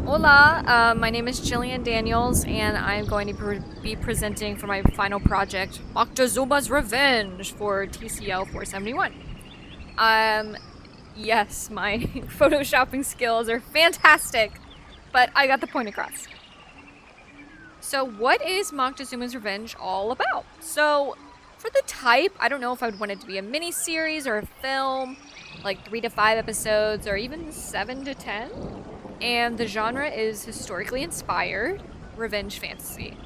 Hola, my name is Jillian Daniels, and I'm going to be presenting for my final project, Moctezuma's Revenge for TCL 471. Um, yes, my photoshopping skills are fantastic, but I got the point across. So, what is Moctezuma's Revenge all about? So, for the type, I don't know if I would want it to be a mini series or a film, like 3 to 5 episodes, or even 7 to 10. And the genre is historically inspired revenge fantasy.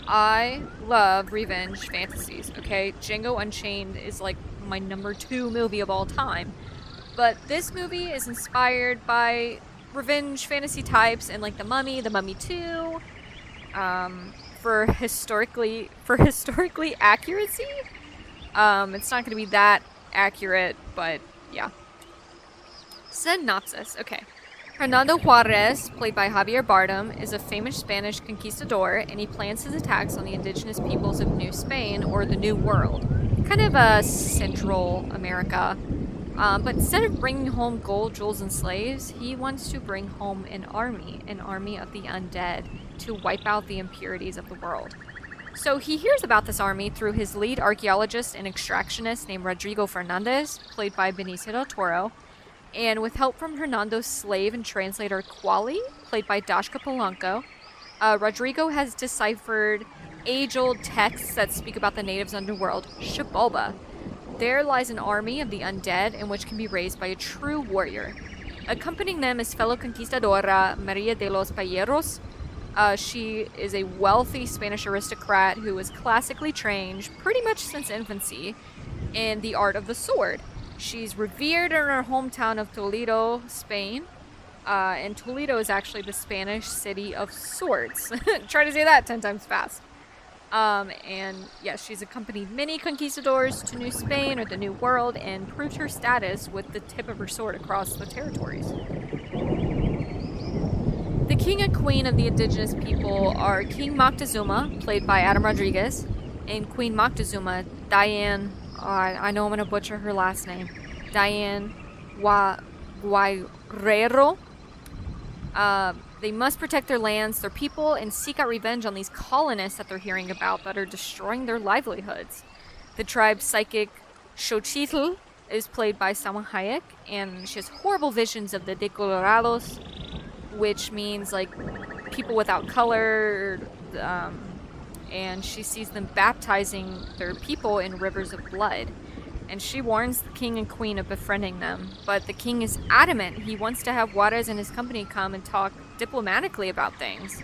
I love revenge fantasies, okay? Django Unchained is like my number 2 movie of all time. But this movie is inspired by revenge fantasy types and like The Mummy 2, for historically accuracy. It's not going to be that accurate, but yeah. Synopsis. Okay. Hernando Juarez, played by Javier Bardem, is a famous Spanish conquistador, and he plans his attacks on the indigenous peoples of New Spain, or the New World, kind of Central America. But instead of bringing home gold, jewels, and slaves, he wants to bring home an army of the undead, to wipe out the impurities of the world. So he hears about this army through his lead archaeologist and extractionist named Rodrigo Fernandez, played by Benicio del Toro, and with help from Hernando's slave and translator Quali, played by Dashka Polanco, Rodrigo has deciphered age-old texts that speak about the natives' underworld, Xibalba. There lies an army of the undead in which can be raised by a true warrior. Accompanying them is fellow conquistadora Maria de los Payeros. She is a wealthy Spanish aristocrat who was classically trained, pretty much since infancy, in the art of the sword. She's revered in her hometown of Toledo, Spain. And Toledo is actually the Spanish city of swords. Try to say that 10 times fast. And yes, she's accompanied many conquistadors to New Spain or the New World and proved her status with the tip of her sword across the territories. The king and queen of the indigenous people are King Moctezuma, played by Adam Rodriguez, and Queen Moctezuma, Diane. I know I'm gonna butcher her last name. Diane Guerrero. They must protect their lands, their people, and seek out revenge on these colonists that they're hearing about that are destroying their livelihoods. The tribe's psychic Xochitl is played by Salma Hayek, and she has horrible visions of the decolorados, which means like people without color, and she sees them baptizing their people in rivers of blood. And she warns the king and queen of befriending them, but the king is adamant. He wants to have Juarez and his company come and talk diplomatically about things.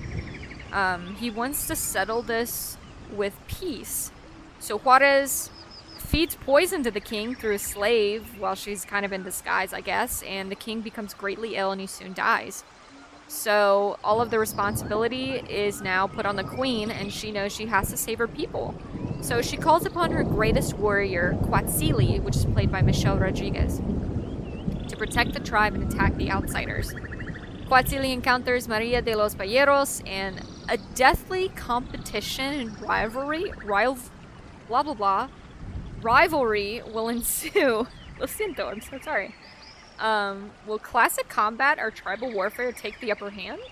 He wants to settle this with peace. So Juarez feeds poison to the king through a slave while she's kind of in disguise, I guess, and the king becomes greatly ill and he soon dies. So all of the responsibility is now put on the queen, and she knows she has to save her people. So she calls upon her greatest warrior, Quatzili, which is played by Michelle Rodriguez, to protect the tribe and attack the outsiders. Quatzili encounters Maria de los Payeros, and a deathly competition and rivalry will ensue. Lo siento, I'm so sorry. Will classic combat or tribal warfare take the upper hand?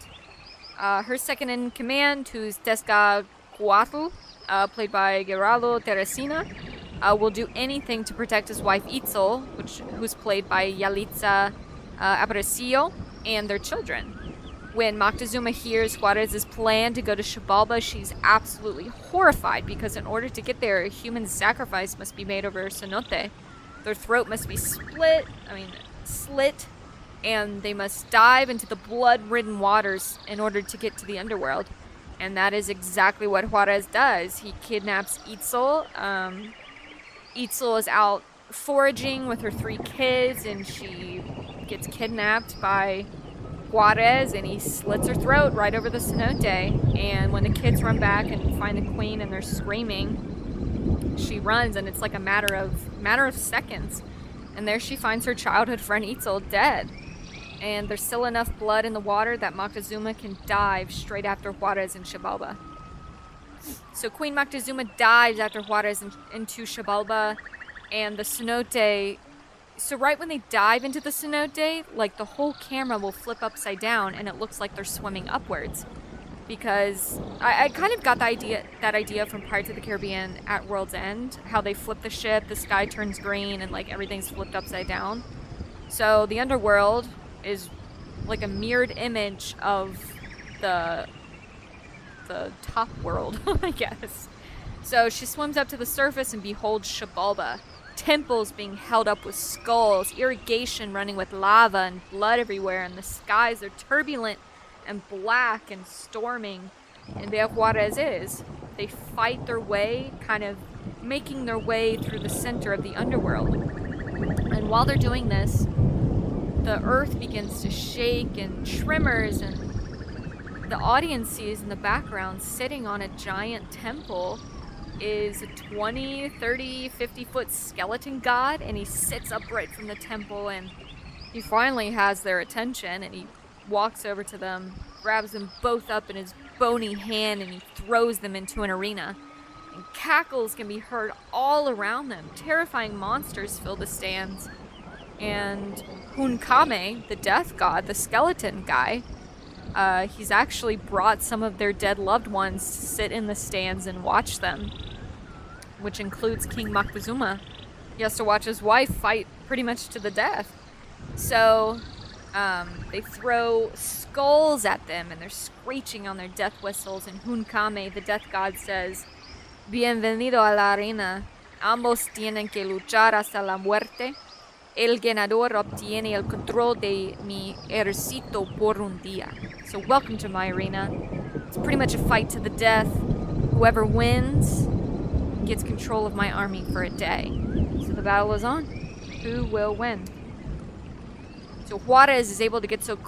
Her second in command, who's Tezcatlipoca, played by Geraldo Teresina, will do anything to protect his wife Itzel, who's played by Yalitza Aparicio, and their children. When Moctezuma hears Juarez's plan to go to Xibalba, she's absolutely horrified because in order to get there, a human sacrifice must be made over a cenote. Their throat must be slit, and they must dive into the blood-ridden waters in order to get to the underworld. And that is exactly what Juarez does. He kidnaps Itzel. Itzel is out foraging with her 3 kids, and she gets kidnapped by Juarez, and he slits her throat right over the cenote. And when the kids run back and find the queen and they're screaming, she runs, and it's like a matter of seconds. And there she finds her childhood friend Itzel dead. And there's still enough blood in the water that Moctezuma can dive straight after Juarez in Xibalba. So Queen Moctezuma dives after Juarez into Xibalba, and the cenote So right when they dive into the cenote, like the whole camera will flip upside down and it looks like they're swimming upwards. Because I kind of got that idea from Pirates of the Caribbean at World's End, how they flip the ship, the sky turns green, and like everything's flipped upside down. So the underworld is like a mirrored image of the the top world, I guess. So she swims up to the surface and beholds Shabalba. Temples being held up with skulls, irrigation running with lava and blood everywhere, and the skies are turbulent and black and storming. And there Juarez is. They fight their way, kind of making their way through the center of the underworld. And while they're doing this, the earth begins to shake and tremors, and the audience sees in the background, sitting on a giant temple, is a 20, 30, 50-foot skeleton god, and he sits upright from the temple, and he finally has their attention, and he walks over to them, grabs them both up in his bony hand, and he throws them into an arena. And cackles can be heard all around them. Terrifying monsters fill the stands. And Hunkame, the death god, the skeleton guy, he's actually brought some of their dead loved ones to sit in the stands and watch them, which includes King Moctezuma. He has to watch his wife fight pretty much to the death. So they throw skulls at them, and they're screeching on their death whistles, and Hunkame, the death god, says, "Bienvenido a la arena. Ambos tienen que luchar hasta la muerte. El ganador obtiene el control de mi ejército por un día." So welcome to my arena. It's pretty much a fight to the death. Whoever wins gets control of my army for a day. So the battle is on. Who will win? So Juarez is able to get so...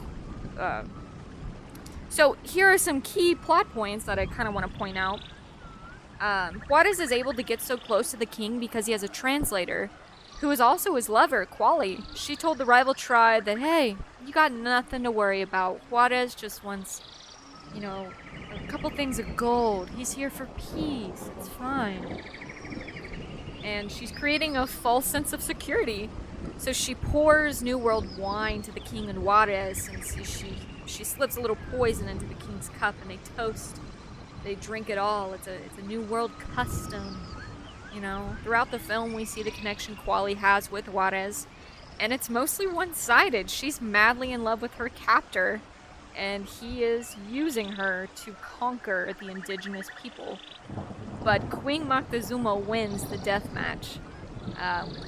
So here are some key plot points that I kind of want to point out. Juarez is able to get so close to the king because he has a translator who is also his lover, Quali. She told the rival tribe that, hey, you got nothing to worry about. Juarez just wants, a couple things of gold. He's here for peace. It's fine. And she's creating a false sense of security. So she pours New World wine to the king and Juarez, and she slips a little poison into the king's cup, and they toast. They drink it all. It's a New World custom. Throughout the film, we see the connection Quali has with Juarez, and it's mostly one-sided. She's madly in love with her captor, and he is using her to conquer the indigenous people. But Queen Moctezuma wins the death match.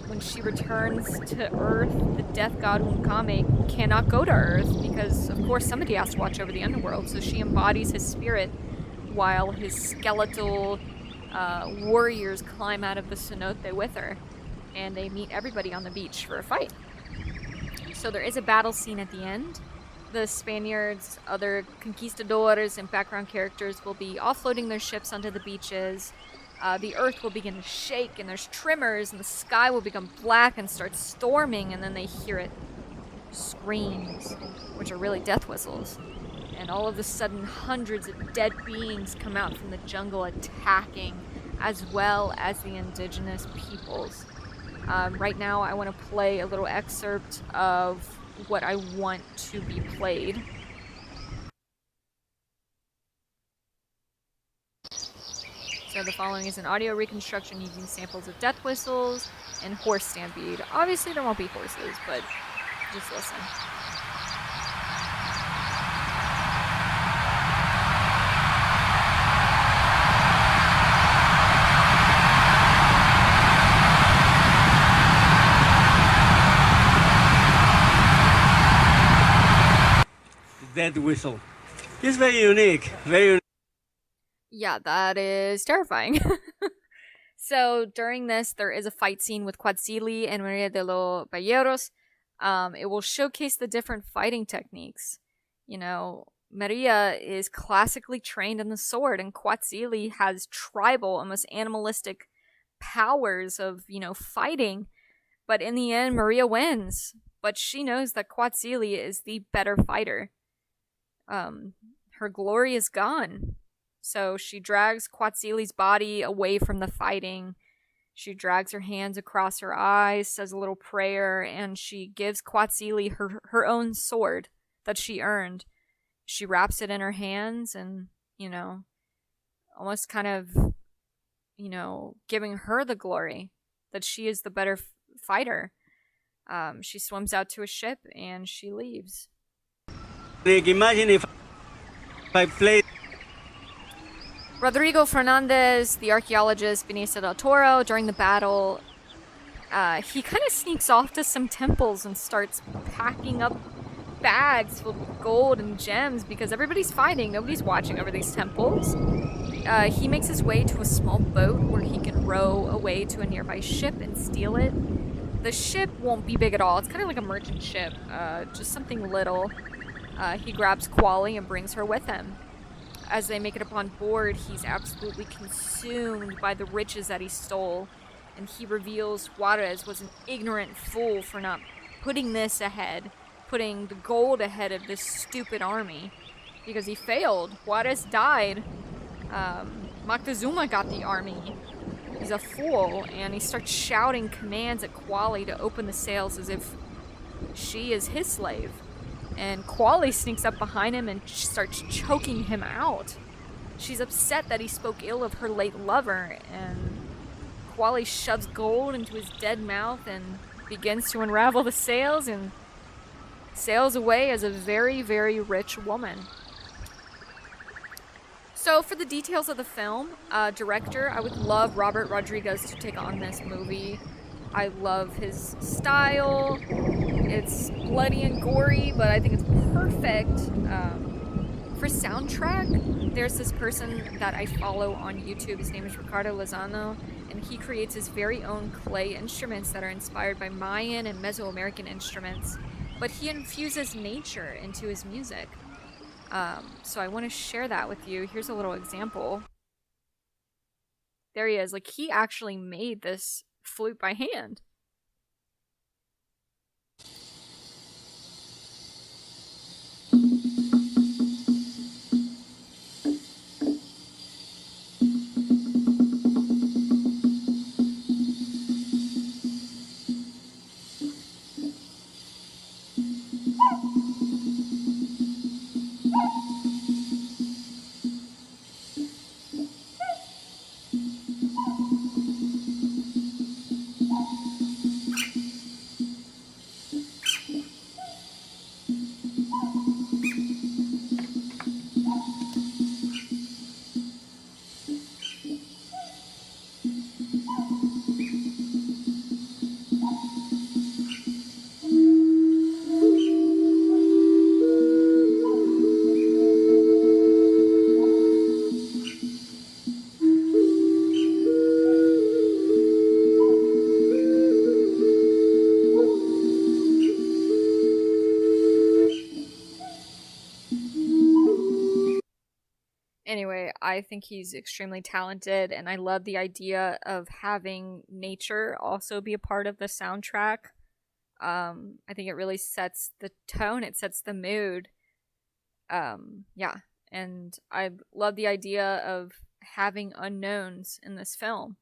When she returns to Earth, the death god Hunkame cannot go to Earth because, of course, somebody has to watch over the underworld, so she embodies his spirit while his skeletal warriors climb out of the cenote with her, and they meet everybody on the beach for a fight. So there is a battle scene at the end. The Spaniards, other conquistadors, and background characters will be offloading their ships onto the beaches. The earth will begin to shake, and there's tremors, and the sky will become black and start storming, and then they hear it. Screams, which are really death whistles. And all of a sudden, hundreds of dead beings come out from the jungle attacking, as well as the indigenous peoples. Right now, I want to play a little excerpt of what I want to be played. So the following is an audio reconstruction using samples of death whistles and horse stampede. Obviously, there won't be horses, but just listen. Death whistle. It's very unique. Very unique. Yeah, that is terrifying. So during this, there is a fight scene with Quatzili and Maria de los Balleros. It will showcase the different fighting techniques. Maria is classically trained in the sword, and Quatzili has tribal, almost animalistic powers of, fighting. But in the end, Maria wins. But she knows that Quatzili is the better fighter. Her glory is gone. So she drags Quatzili's body away from the fighting. She drags her hands across her eyes, says a little prayer, and she gives Quatsili her own sword that she earned. She wraps it in her hands and, almost kind of, giving her the glory that she is the better fighter. She swims out to a ship and she leaves. Imagine if I played. Rodrigo Fernandez, the archaeologist Benicio del Toro, during the battle, he kind of sneaks off to some temples and starts packing up bags full of gold and gems because everybody's fighting. Nobody's watching over these temples. He makes his way to a small boat where he can row away to a nearby ship and steal it. The ship won't be big at all. It's kind of like a merchant ship, just something little. He grabs Quali and brings her with him. As they make it up on board, he's absolutely consumed by the riches that he stole, and he reveals Juarez was an ignorant fool for not putting this ahead, putting the gold ahead of this stupid army, because he failed. Juarez died. Moctezuma got the army. He's a fool, and he starts shouting commands at Quali to open the sails as if she is his slave. And Quali sneaks up behind him and starts choking him out. She's upset that he spoke ill of her late lover, and Quali shoves gold into his dead mouth and begins to unravel the sails and sails away as a very, very rich woman. So for the details of the film, director, I would love Robert Rodriguez to take on this movie. I love his style. It's bloody and gory, but I think it's perfect. For soundtrack, there's this person that I follow on YouTube. His name is Ricardo Lozano, and he creates his very own clay instruments that are inspired by Mayan and Mesoamerican instruments, but he infuses nature into his music. So I want to share that with you. Here's a little example. There he is. Like, he actually made this flute by hand. Anyway, I think he's extremely talented, and I love the idea of having nature also be a part of the soundtrack. I think it really sets the tone, it sets the mood. Yeah, and I love the idea of having unknowns in this film.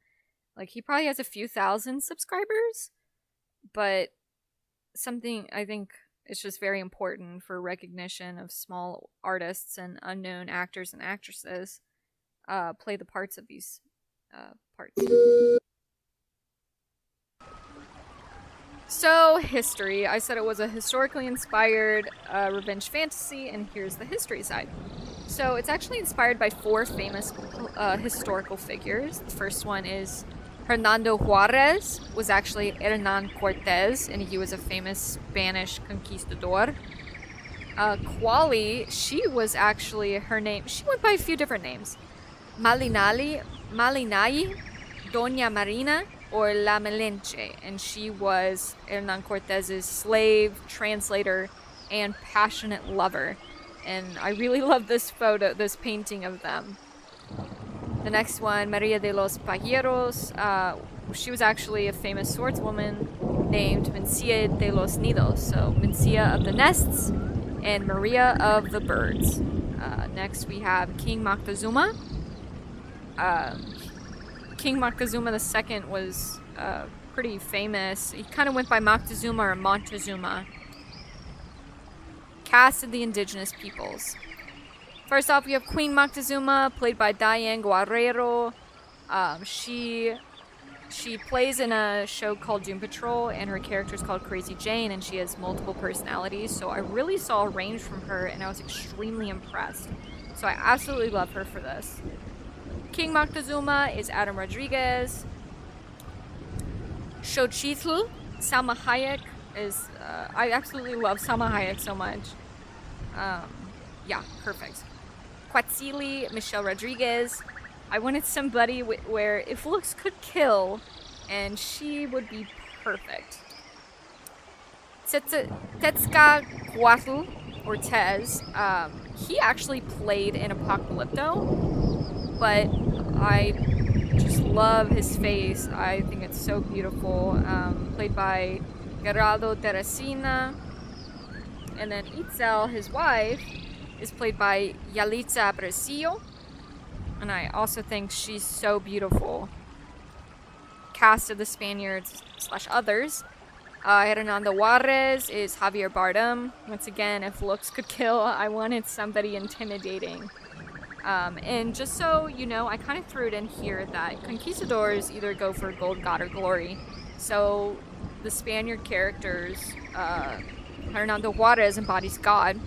Like, he probably has a few thousand subscribers, but something I think it's just very important for recognition of small artists and unknown actors and actresses play the parts of these parts. So, history. I said it was a historically inspired revenge fantasy, and here's the history side. So, it's actually inspired by 4 famous historical figures. The first one is Hernando Juarez, was actually Hernan Cortez, and he was a famous Spanish conquistador. Quali, she was actually, her name, she went by a few different names. Malinai, Doña Marina, or La Melenche, and she was Hernan Cortez's slave, translator, and passionate lover. And I really love this photo, this painting of them. The next one, Maria de los Pajeros, she was actually a famous swordswoman named Mencia de los Nidos. So Mencia of the nests and Maria of the birds. Next we have King Moctezuma. King Moctezuma II was pretty famous. He kind of went by Moctezuma or Montezuma. Cast of the indigenous peoples. First off, we have Queen Moctezuma, played by Diane Guerrero. She plays in a show called Doom Patrol, and her character is called Crazy Jane, and she has multiple personalities. So I really saw a range from her, and I was extremely impressed. So I absolutely love her for this. King Moctezuma is Adam Rodriguez. Xochitl, Salma Hayek is... I absolutely love Salma Hayek so much. Yeah, perfect. Quetzili, Michelle Rodriguez. I wanted somebody where if looks could kill, and she would be perfect. Tetzcoatl, or Tez, he actually played in Apocalypto, but I just love his face. I think it's so beautiful. Played by Geraldo Teresina. And then Itzel, his wife, is played by Yalitza Aparicio. And I also think she's so beautiful. Cast of the Spaniards / others. Hernando Juarez is Javier Bardem. Once again, if looks could kill, I wanted somebody intimidating. And just so you know, I kind of threw it in here that conquistadors either go for gold, God, or glory. So the Spaniard characters, Hernando Juarez embodies God.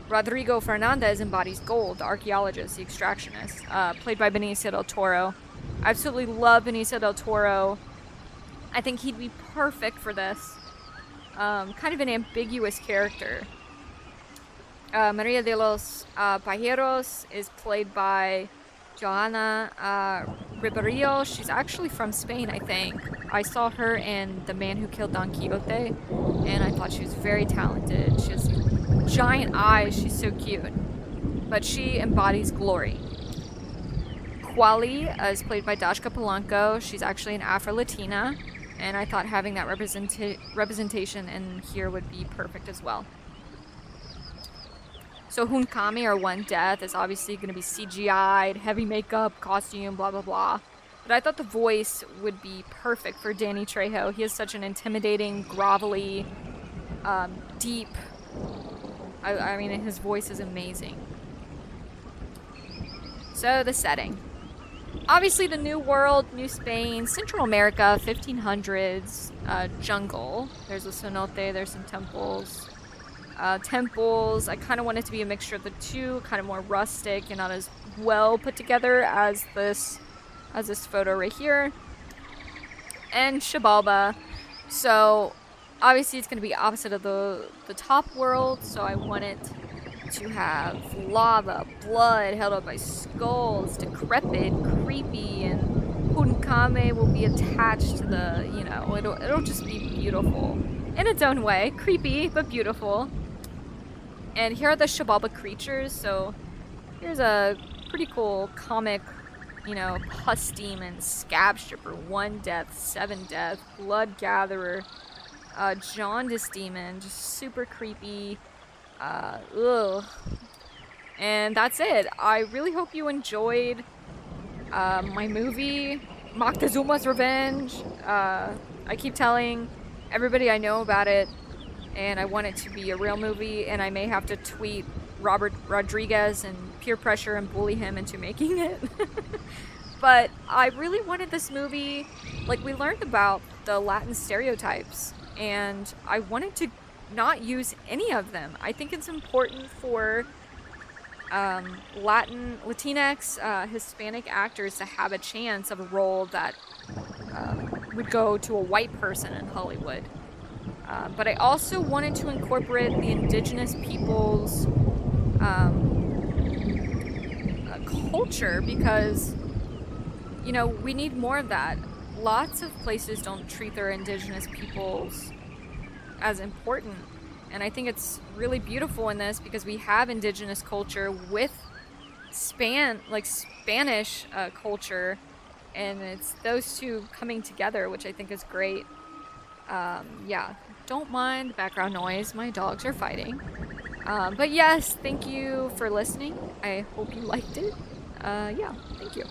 Rodrigo Fernandez embodies gold, the archaeologist, the extractionist, played by Benicio del Toro. I absolutely love Benicio del Toro. I think he'd be perfect for this. Kind of an ambiguous character. Maria de los Pajeros is played by Johanna Ribeiro. She's actually from Spain, I think. I saw her in The Man Who Killed Don Quixote, and I thought she was very talented. She has giant eyes. She's so cute. But she embodies glory. Quali is played by Dashka Polanco. She's actually an Afro-Latina, and I thought having that representation in here would be perfect as well. So Hunkami, or One Death, is obviously going to be CGI'd, heavy makeup, costume, blah, blah, blah. But I thought the voice would be perfect for Danny Trejo. He has such an intimidating, grovelly, deep... I mean, his voice is amazing. So, the setting. Obviously, the New World, New Spain, Central America, 1500s, jungle. There's a cenote, there's some temples. Temples, I kind of want it to be a mixture of the two, kind of more rustic and not as well put together as this photo right here. And Xibalba. So, obviously it's going to be opposite of the top world, so I want it to have lava, blood held up by skulls, decrepit, creepy, and Hunkame will be attached to the, you know, it'll just be beautiful. In its own way. Creepy, but beautiful. And here are the Xibalba creatures, so here's a pretty cool comic, you know, pus demon, scab stripper, one death, seven death, blood gatherer, jaundice demon, just super creepy. Ugh. And that's it. I really hope you enjoyed my movie, Moctezuma's Revenge. I keep telling everybody I know about it, and I want it to be a real movie, and I may have to tweet Robert Rodriguez and peer pressure and bully him into making it. But I really wanted this movie, like, we learned about the Latin stereotypes, and I wanted to not use any of them. I think it's important for Latinx, Hispanic actors to have a chance of a role that would go to a white person in Hollywood. But I also wanted to incorporate the indigenous people's culture because, you know, we need more of that. Lots of places don't treat their indigenous peoples as important, and I think it's really beautiful in this because we have indigenous culture with Spanish culture, and it's those two coming together, which I think is great. Yeah, don't mind the background noise, my dogs are fighting. But yes, thank you for listening. I hope you liked it. Yeah, thank you.